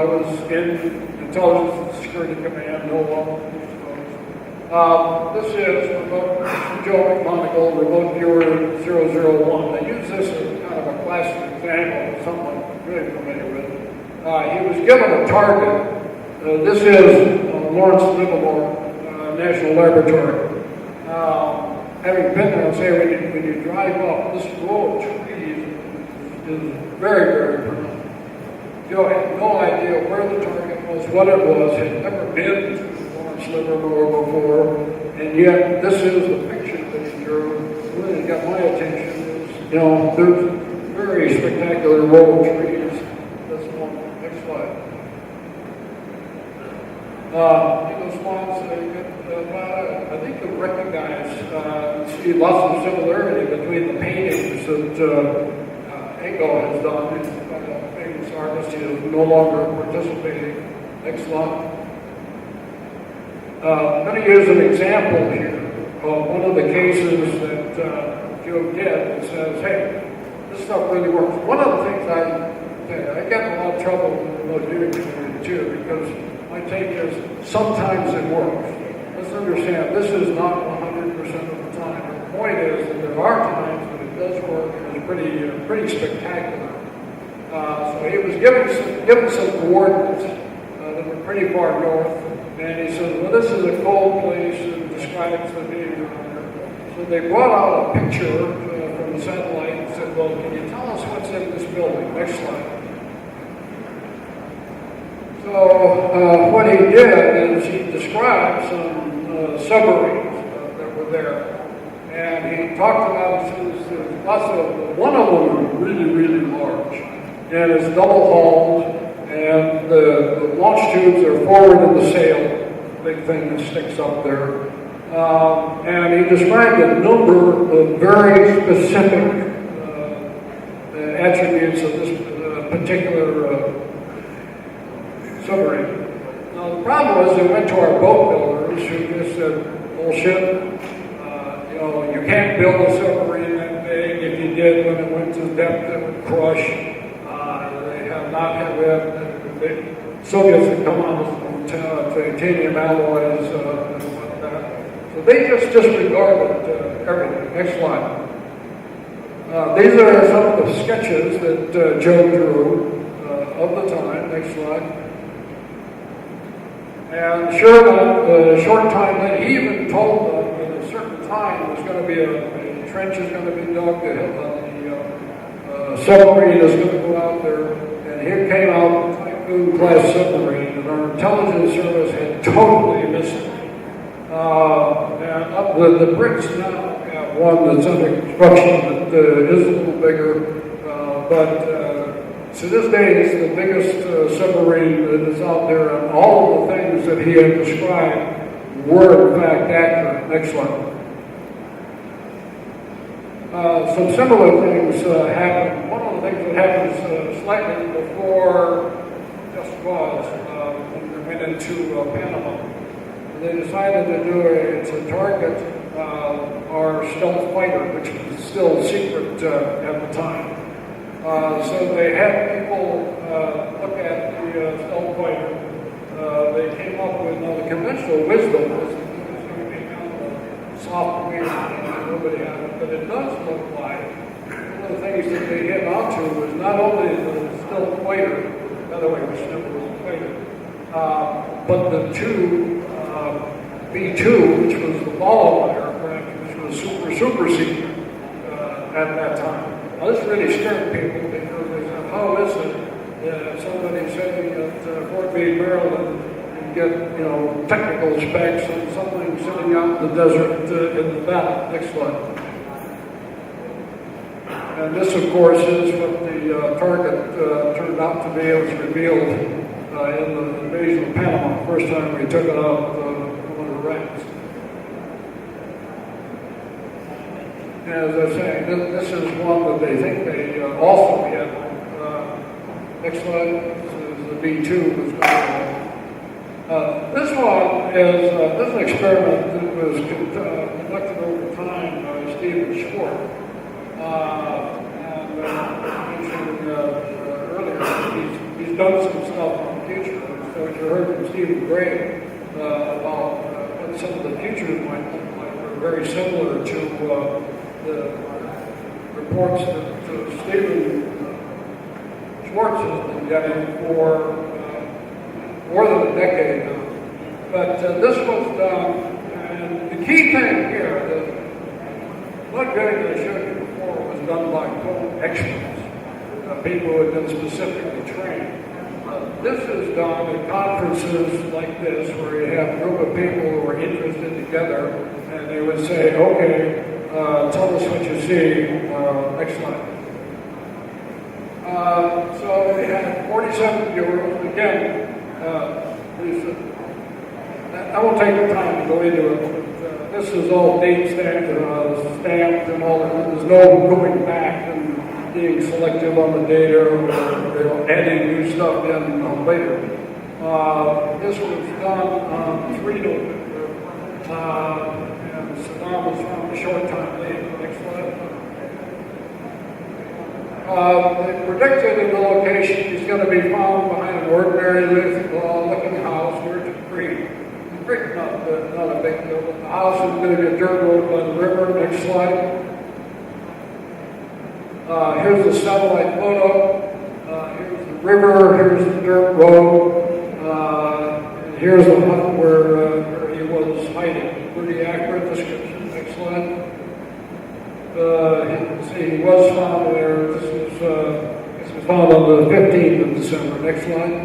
was in Intelligence and Security Command, no longer. This is Joe McMonagle, remote viewer 001. I use this as kind of a classic example of someone I'm really familiar with. He was given a target. This is Lawrence Livermore National Laboratory. Having been there, I'll say when you drive up, this row of trees is very, very pronounced. Joe had no idea where the target was, what it was, had never been to Lawrence Livermore before, and yet this is the picture that he drew. Really got my attention. There's very spectacular row of trees. This one, next slide. He goes on to say, I think you'll recognize, see lots of similarity between the paintings that Engel has done. He's a famous artist. He is no longer participating. Next slide. I'm going to use an example here of one of the cases that Joe did that says, hey, this stuff really works. One of the things I get in a lot of trouble with the remote viewing community too, because my take is sometimes it works. Let's understand, this is not 100% of the time. The point is that there are times when it does work and it's pretty spectacular. So he was given some coordinates that were pretty far north, and he said, well, this is a cold place, and describes the behavior on there. So they brought out a picture from the satellite and said, well, can you tell us what's in this building? Next slide. So what he did is he described some submarines that were there. And he talked about, there's lots of, one of them was really, really large. And it's double hulled, and the launch tubes are forward in the sail, big thing that sticks up there. And he described a number of very specific attributes of this particular submarine. Now the problem was they went to our boat builders who just said, bullshit, you can't build a submarine that big. If you did, when it went to depth, it would crush. They have not had the Soviets had come on with titanium alloys and whatnot. So they just disregarded everything. Next slide. These are some of the sketches that Joe drew of the time. Next slide. And sure enough, a short time later, he even told them at a certain time there's going to be a trench is going to be dug, the submarine is going to go out there, and here came out a Typhoon-class submarine, and our intelligence service had totally missed it. And the Brits now have one that's under construction that is a little bigger, but to this day, it's the biggest submarine that is out there, and all of the things that he had described were in fact accurate. Next slide. Some similar things happened. One of the things that happened slightly before just was when we went into Panama. They decided to do to target our stealth fighter, which was still secret at the time. So they had people look at the stealth fighter. They came up with the conventional wisdom was that it was going to be kind of a soft wing, nobody had it, but it does look like one of the things that they hit onto was not only the stealth fighter, by the way, which never was a fighter, but the two B-2, which was the follow-on aircraft, which was super secret at that time. Now, this really scared people because they said, how is it that somebody sitting at Fort Meade, Maryland, can get, technical specs on something sitting out in the desert in the battle? Next slide. And this, of course, is what the target turned out to be. It was revealed in the invasion of Panama, the first time we took it out from under wraps. As I was saying, this is one that they think they also had. Next slide. This is the B-2 was going on. This one is this is an experiment that was conducted over time by Stephen Schwartz. And I mentioned earlier, he's done some stuff on future Stephen Gray about what some of the futures might look like. They're very similar to the reports that Stephen Schwartz has been getting for more than a decade now. But this was done, and the key thing here, the blood getting that I showed you before was done by experts, people who had been specifically trained. This is done at conferences like this, where you have a group of people who are interested together, and they would say, okay, tell us what you see. Next slide. So they had 47 viewers. Again, I won't take the time to go into it, but this is all date stamped and all that. There's no going back and being selective on the data or adding new stuff in later. This was done on 3 November, and Saddam was found a short time later. Next slide. They predicted in the location he's going to be found behind an ordinary looking house. Where's the creek? The creek, not a big deal, but the house is going to be a dirt road by the river. Next slide. Here's the satellite photo. Here's the river. Here's the dirt road. And here's the hut where he was hiding. Pretty accurate description. Next slide. You can see he was found there. This was found on the 15th of December. Next slide.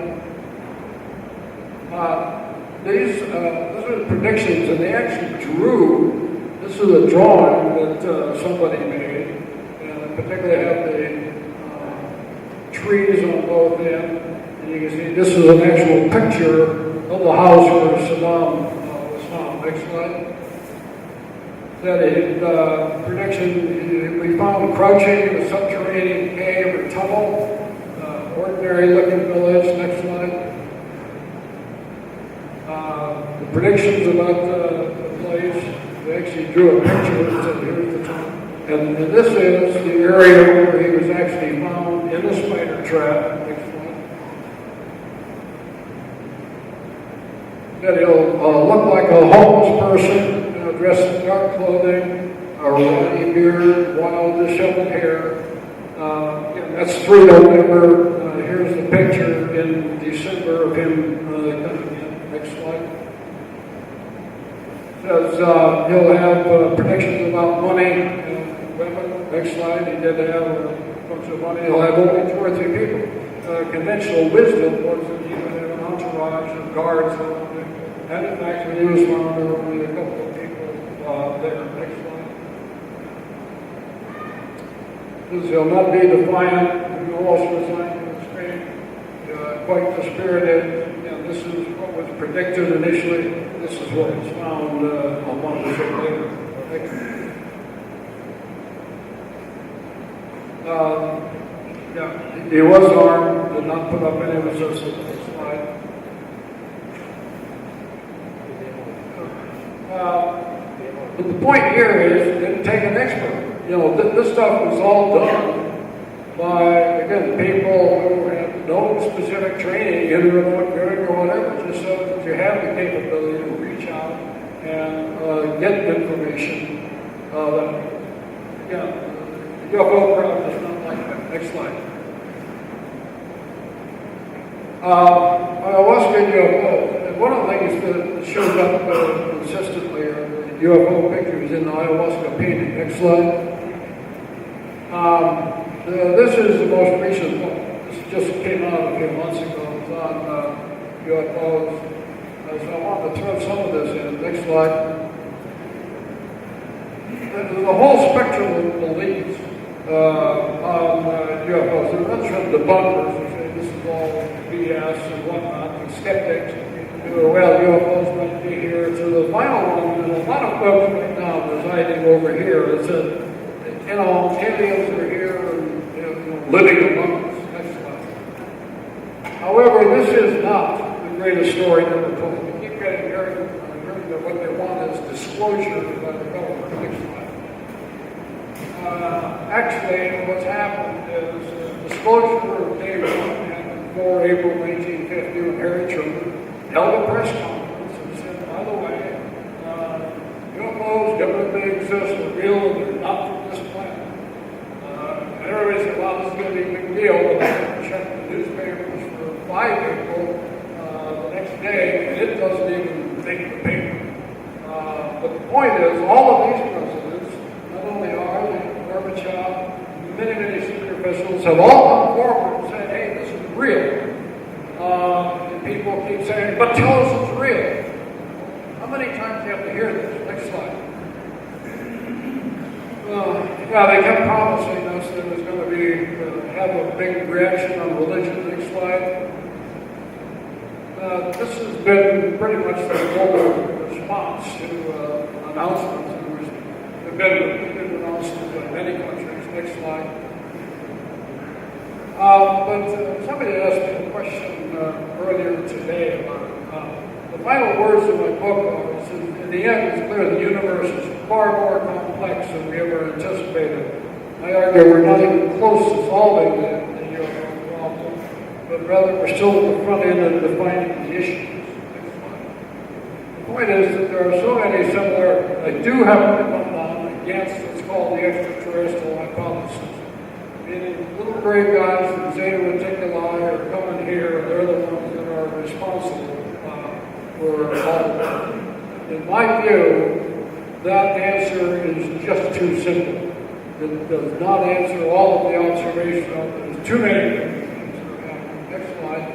These are the predictions, and they actually drew. This is a drawing that somebody made, and particularly have the trees on both ends. And you can see this is an actual picture of the house where Saddam was found. Next slide. That prediction, we found crouching in a subterranean cave or tunnel, ordinary looking village. Next slide. The predictions about the place, they actually drew a picture and said, here's the tunnel. And this is the area where he was actually found in the spider trap. Next slide. That he'll look like a homeless person, dressed in dark clothing, a ratty beard, wild, disheveled hair. That's 3 November. Here's the picture in December of him coming in. Next slide. Says he'll have predictions about money and women. Next slide. He did have a bunch of money. He'll have only 2 or 3 people. Conventional wisdom was that he would have an entourage of guards around him. And in fact, when he was found, there were only a couple of people there. Next slide. This will not be defiant. He will also resign to his fame. Quite dispirited. And this is what was predicted initially. This is what was found a month or so later. He was armed, did not put up any resistance. Next slide. But the point here is, it didn't take an expert. This stuff was all done by, again, people who had no specific training in remote viewing or whatever, just so that you have the capability to reach out and get information. Again, UFO crowd is not like that. Next slide. Ayahuasca UFO. And one of the things that shows up consistently are the UFO pictures in the ayahuasca painting. Next slide. This is the most recent one. This just came out a few months ago. It's on UFOs. So I want to throw some of this in. Next slide. There's a whole spectrum of beliefs on UFOs. There are from debunkers who say this is all BS and whatnot, to skeptics who are, well, UFOs might be here, to the final one. There's a lot of folks right now residing over here that said, aliens are here and living among us. Next slide. However, this is not the greatest story ever told. We keep getting very that what they want is disclosure by the government. Next slide. Actually, what's happened is disclosure of day 1 happened before April 1950 when Harry Truman, held a press conference and said, by the way, UFOs definitely exist, they're real, and they're not from this planet. And everybody said, well, this is going to be a big deal, but I checked the newspapers for 5 April the next day, and it doesn't even make the paper. But the point is, all of these presidents, not only ours, Gorbachev, many senior officials, have all come forward and said, hey, this is real. And people keep saying, but tell us it's real. How many times do you have to hear this? Next slide. Yeah, they kept promising us that it was going to be have a big reaction on religion. Next slide. This has been pretty much the global response to announcements. There have been announcements in many countries. Next slide. But somebody asked me a question earlier today about the final words of my book are, in the end, it's clear the universe is far more complex than we ever anticipated. I argue we're not even close to solving the UFO problem, but rather we're still at the front end of defining the issues. The point is that there are so many similarities. I do have to come down against what's called the extraterrestrial hypothesis. Meaning little gray guys from Zeta Reticuli are coming here, and they're the ones that are responsible for all of that. In my view, that answer is just too simple. It does not answer all of the observations. There's too many things that are happening. Next slide.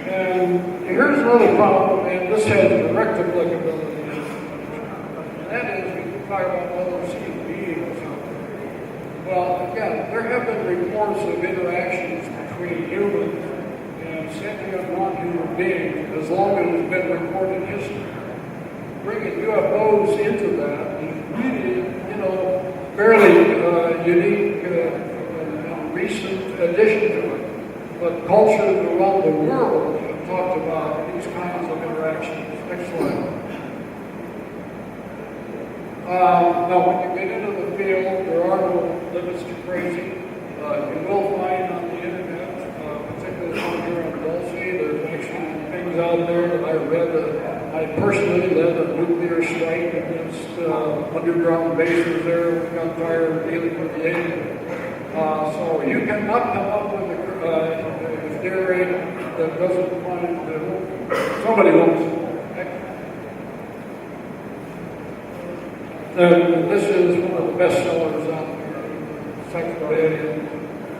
And here's another problem, and this has direct applicability. And that is, we can talk about other seeing beings. Well, again, there have been reports of interactions between humans and sentient non-human beings as long as it's been recorded in history. Bringing UFOs into that is really, fairly unique and recent addition to it. But cultures around the world have talked about these kinds of interactions. Next slide. Now, when you get into the field, there are no limits to crazy. You will find on the internet, particularly here in Dulce, there's actually things out there that I read. I personally led a nuclear strike against underground bases there. We got tired of dealing with the aliens. So you cannot come up with a theory that doesn't find somebody wants. And this is one of the best sellers out there, psychokinesis,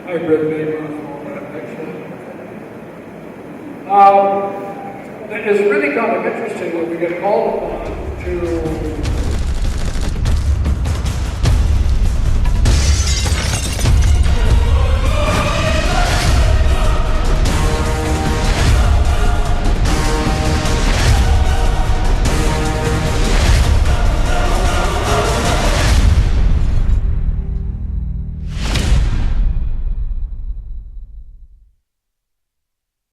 hybrid babies, and all that. Actually. It's really kind of interesting that we get called upon to